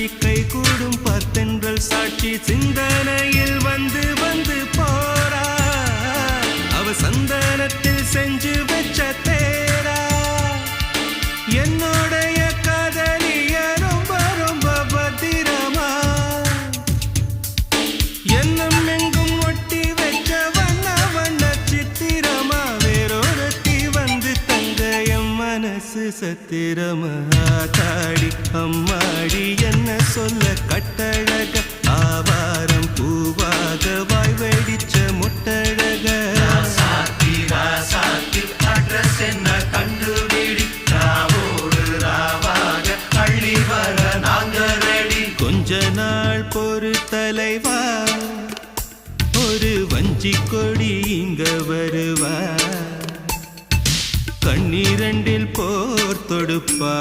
காட்சி கை கூடும் பத்தென்றல் சாட்சி சிந்தனையில் வந்து வந்து போறா அவ சந்தனத்தில் செஞ்சு வச்ச தேரா என்னோடைய காதலிய ரொம்ப ரொம்ப பத்திரமா என்னும் எங்கும் ஒட்டி வச்ச வண்ண வண்ண சித்திரமா வேறொருத்தி வந்து தங்க என் மனசு சத்திரமா தாடி அம்மாடி என்ன சொல்ல கட்டழக ஆவாரம் பூவாக வாய் வெடிச்ச முட்டழக அட்ரஸ் என்ன கண்டுபிடி ராவோடு ராவாக அள்ளி வர நாங்க ரெடி கொஞ்ச நாள் பொறு தலைவா ஒரு வஞ்சி கொடி இங்க வருவா கண்ணீரண்டில் போர் தொடுப்பா